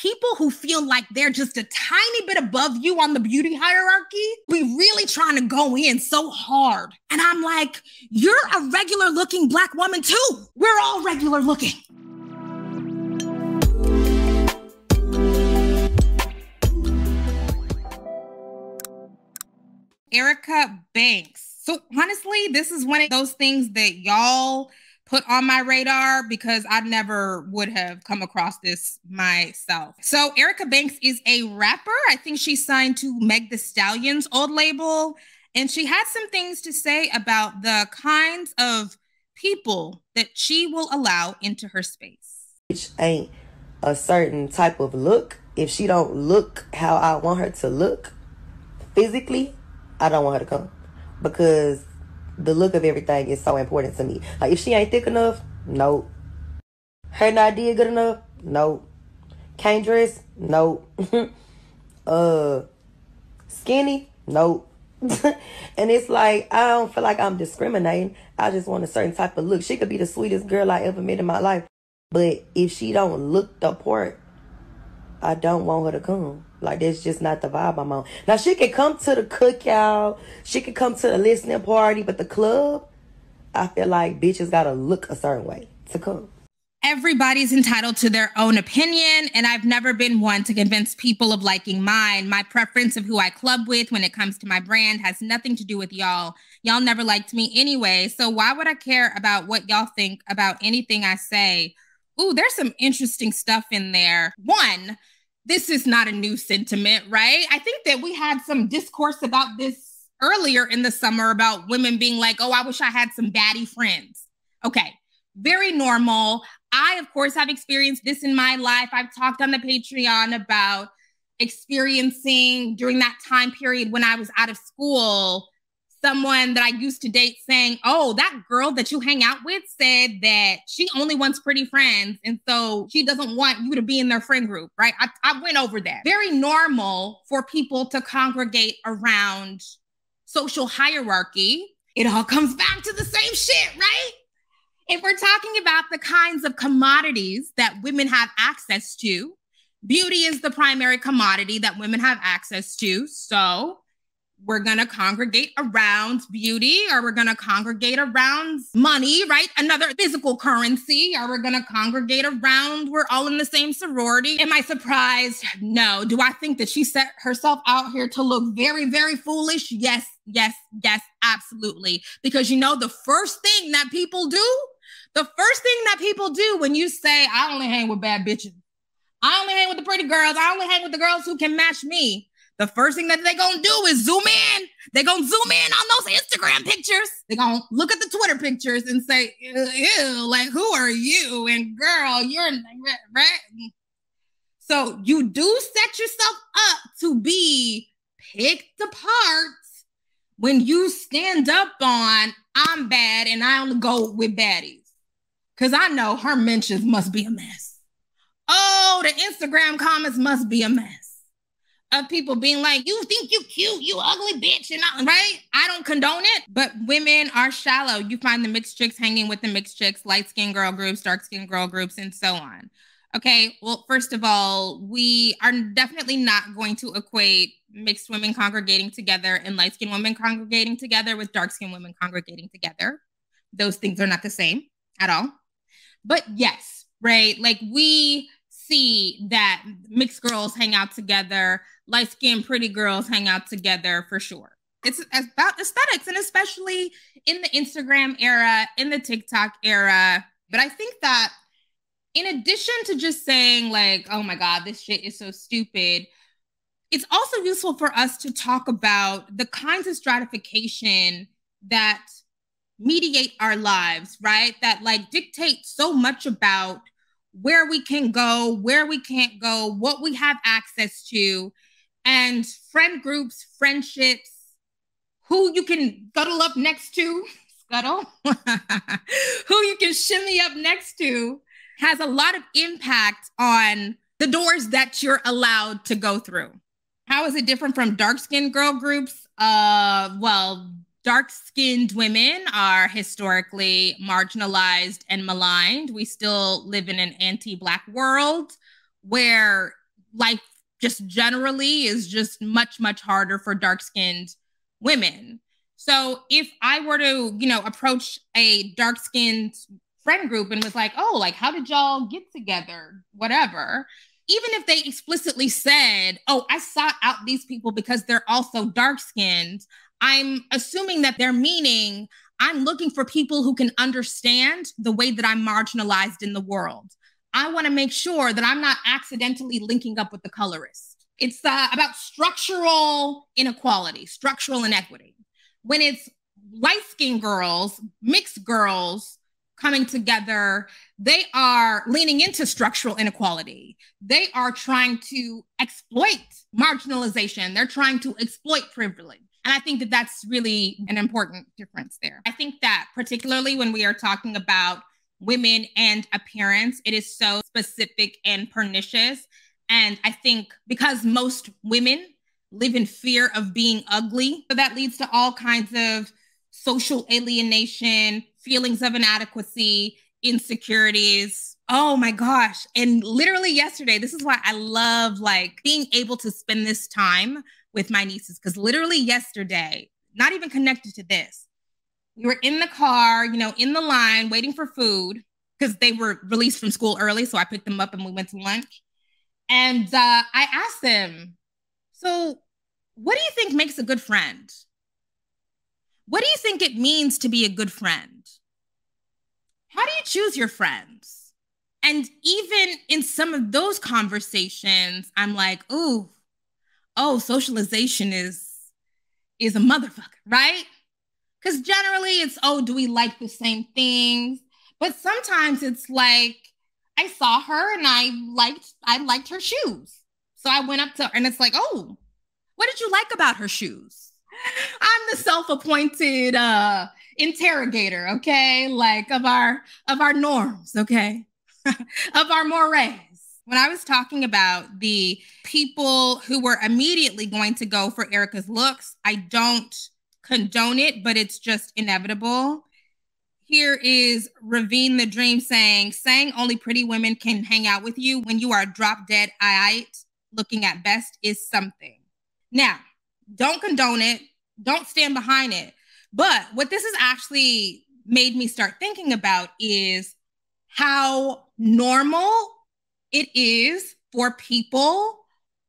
people who feel like they're just a tiny bit above you on the beauty hierarchy, we really trying to go in so hard. And I'm like, you're a regular looking Black woman too. We're all regular looking. Erica Banks. So honestly, this is one of those things that y'all put on my radar because I never would have come across this myself. So Erica Banks is a rapper. I think she's signed to Meg Thee Stallion's old label. And she had some things to say about the kinds of people that she will allow into her space. Which ain't a certain type of look. If she don't look how I want her to look physically, I don't want her to come, because the look of everything is so important to me. Like, if she ain't thick enough, no. Her not did good enough, no. Can't dress, no. Skinny, no. And it's like, I don't feel like I'm discriminating. I just want a certain type of look. She could be the sweetest girl I ever met in my life, but if she don't look the part, I don't want her to come. Like, that's just not the vibe I'm on. Now, she can come to the cookout. She can come to the listening party. But the club, I feel like bitches got to look a certain way to come. Everybody's entitled to their own opinion. And I've never been one to convince people of liking mine. My preference of who I club with when it comes to my brand has nothing to do with y'all. Y'all never liked me anyway. So why would I care about what y'all think about anything I say? Ooh, there's some interesting stuff in there. One, this is not a new sentiment, right? I think that we had some discourse about this earlier in the summer about women being like, oh, I wish I had some baddie friends. Okay, very normal. I, of course, have experienced this in my life. I've talked on the Patreon about experiencing during that time period when I was out of school, someone that I used to date saying, oh, that girl that you hang out with said that she only wants pretty friends. And so she doesn't want you to be in their friend group, right? I went over that. Very normal for people to congregate around social hierarchy. It all comes back to the same shit, right? If we're talking about the kinds of commodities that women have access to, beauty is the primary commodity that women have access to. So we're going to congregate around beauty, or we're going to congregate around money, right? Another physical currency, or we're going to congregate around, we're all in the same sorority. Am I surprised? No. Do I think that she set herself out here to look very, very foolish? Yes, yes, yes, absolutely. Because you know, the first thing that people do when you say, I only hang with bad bitches, I only hang with the pretty girls, I only hang with the girls who can match me, the first thing that they're going to do is zoom in. They're going to zoom in on those Instagram pictures. They're going to look at the Twitter pictures and say, ew, like, who are you? And girl, you're right. So you do set yourself up to be picked apart when you stand up on, I'm bad and I only go with baddies. Because I know her mentions must be a mess. Oh, the Instagram comments must be a mess. Of people being like, you think you cute, you ugly bitch, and right? I don't condone it, but women are shallow. You find the mixed chicks hanging with the mixed chicks, light-skinned girl groups, dark-skinned girl groups, and so on. Okay, well, first of all, we are definitely not going to equate mixed women congregating together and light-skinned women congregating together with dark-skinned women congregating together. Those things are not the same at all. But yes, right? Like, we see that mixed girls hang out together, light-skinned pretty girls hang out together for sure. It's about aesthetics, and especially in the Instagram era, in the TikTok era. But I think that in addition to just saying like, oh my God, this shit is so stupid, it's also useful for us to talk about the kinds of stratification that mediate our lives, right? That like dictate so much about where we can go, where we can't go, what we have access to, and friend groups, friendships, who you can scuttle up next to, who you can shimmy up next to, has a lot of impact on the doors that you're allowed to go through. How is it different from dark-skinned girl groups? Well, dark-skinned women are historically marginalized and maligned. We still live in an anti-Black world where life just generally is just much, much harder for dark-skinned women. So if I were to, approach a dark-skinned friend group and was like, oh, like, how did y'all get together? Whatever. Even if they explicitly said, oh, I sought out these people because they're also dark-skinned, I'm assuming that they're meaning I'm looking for people who can understand the way that I'm marginalized in the world. I want to make sure that I'm not accidentally linking up with the colorist. It's about structural inequality, structural inequity. When it's light-skinned girls, mixed girls coming together, they are leaning into structural inequality. They are trying to exploit marginalization. They're trying to exploit privilege. And I think that that's really an important difference there. I think that particularly when we are talking about women and appearance, it is so specific and pernicious. And I think because most women live in fear of being ugly, so that leads to all kinds of social alienation, feelings of inadequacy, insecurities. Oh my gosh. And literally yesterday, this is why I love like being able to spend this time with my nieces, because literally yesterday, not even connected to this, we were in the car, in the line waiting for food because they were released from school early. So I picked them up and we went to lunch. And I asked them, so what do you think makes a good friend? What do you think it means to be a good friend? How do you choose your friends? And even in some of those conversations, I'm like, ooh, oh, socialization is a motherfucker, right? Because generally it's, oh, do we like the same things? But sometimes it's like, I saw her and I liked her shoes. So I went up to her and it's like, oh, what did you like about her shoes? I'm the self-appointed interrogator, okay? Like of our norms, okay? Of our mores. When I was talking about the people who were immediately going to go for Erica's looks, I don't condone it, but it's just inevitable. Here is Ravine the Dream saying only pretty women can hang out with you when you are drop dead looking at best is something. Now, don't condone it. Don't stand behind it. But what this has actually made me start thinking about is how normal it is for people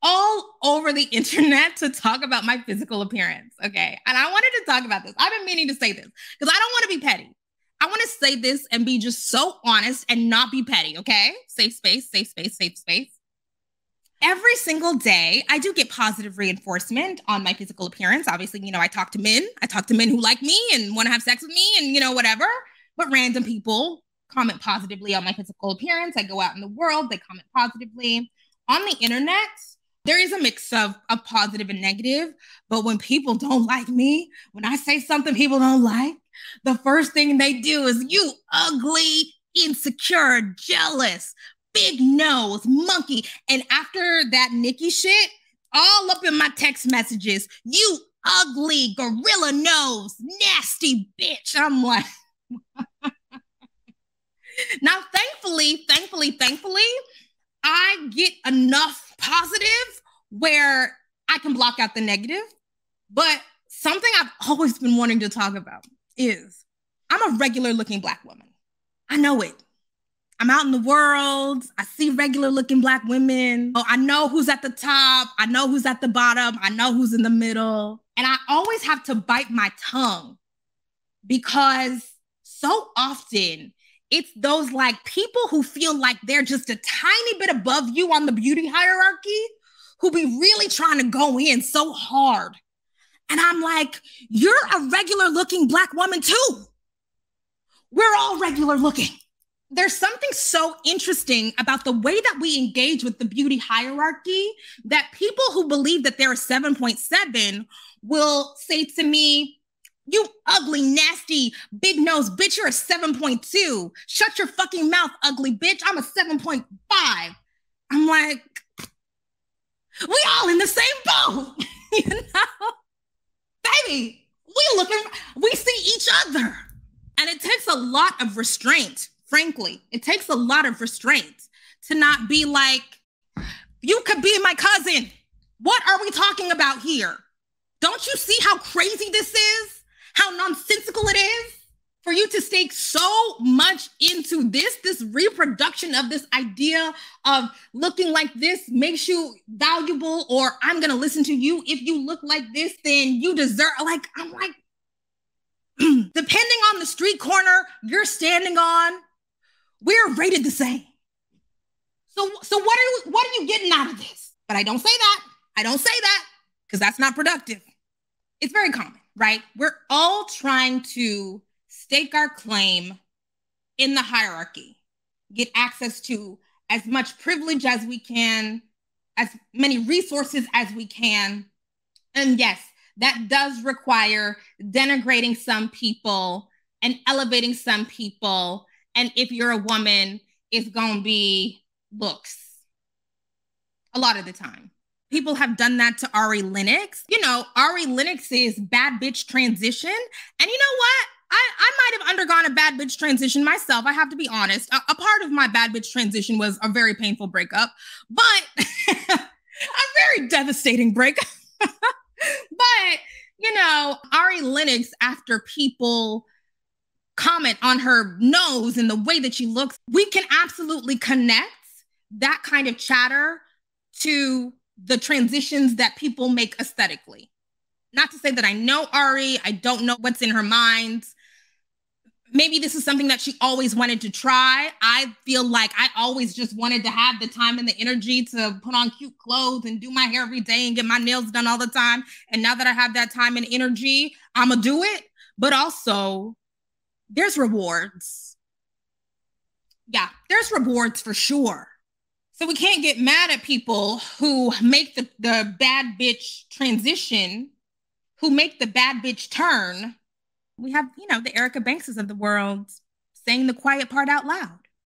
all over the internet to talk about my physical appearance, okay? And I wanted to talk about this. I've been meaning to say this because I don't want to be petty. I want to say this and be just so honest and not be petty, okay? Safe space, safe space, safe space. Every single day, I do get positive reinforcement on my physical appearance. Obviously, I talk to men. I talk to men who like me and want to have sex with me and, whatever. But random people comment positively on my physical appearance. I go out in the world, they comment positively. On the internet, there is a mix of positive and negative. But when people don't like me, when I say something people don't like, the first thing they do is, you ugly, insecure, jealous, big nose, monkey. And after that Nikki shit, all up in my text messages, you ugly, gorilla nose, nasty bitch. I'm like, now, thankfully, I get enough positive where I can block out the negative. But something I've always been wanting to talk about is I'm a regular looking Black woman. I know it. I'm out in the world. I see regular looking Black women. Oh, I know who's at the top. I know who's at the bottom. I know who's in the middle. And I always have to bite my tongue because so often it's those like people who feel like they're just a tiny bit above you on the beauty hierarchy who be really trying to go in so hard. And I'm like, you're a regular looking Black woman too. We're all regular looking. There's something so interesting about the way that we engage with the beauty hierarchy that people who believe that they're a 7.7 will say to me, you ugly, nasty, big nose bitch, you're a 7.2. Shut your fucking mouth, ugly bitch. I'm a 7.5. I'm like, we all in the same boat, Baby, we see each other. And it takes a lot of restraint, frankly. It takes a lot of restraint to not be like, You could be my cousin. What are we talking about here? Don't you see how crazy this is? How nonsensical it is? For you to stake so much into this reproduction of this idea of looking like this makes you valuable, or I'm going to listen to you. If you look like this, then you deserve, like, I'm like, depending on the street corner you're standing on, we're rated the same. So what are you getting out of this? But I don't say that. I don't say that because that's not productive. It's very common, right? We're all trying to stake our claim in the hierarchy, get access to as much privilege as we can, as many resources as we can. And yes, that does require denigrating some people and elevating some people. And if you're a woman, it's going to be looks a lot of the time. People have done that to Ari Lennox. You know, Ari Lennox's bad bitch transition. And you know what? I might have undergone a bad bitch transition myself. I have to be honest. A part of my bad bitch transition was a very painful breakup, but a very devastating breakup. But, you know, Ari Lennox, after people comment on her nose and the way that she looks, we can absolutely connect that kind of chatter to the transitions that people make aesthetically. Not to say that I know Ari, I don't know what's in her mind. Maybe this is something that she always wanted to try. I feel like I always just wanted to have the time and the energy to put on cute clothes and do my hair every day and get my nails done all the time. And now that I have that time and energy, I'm gonna do it. But also, there's rewards. Yeah, there's rewards for sure. So we can't get mad at people who make the bad bitch transition, who make the bad bitch turn. We have, you know, the Erica Bankses of the world saying the quiet part out loud.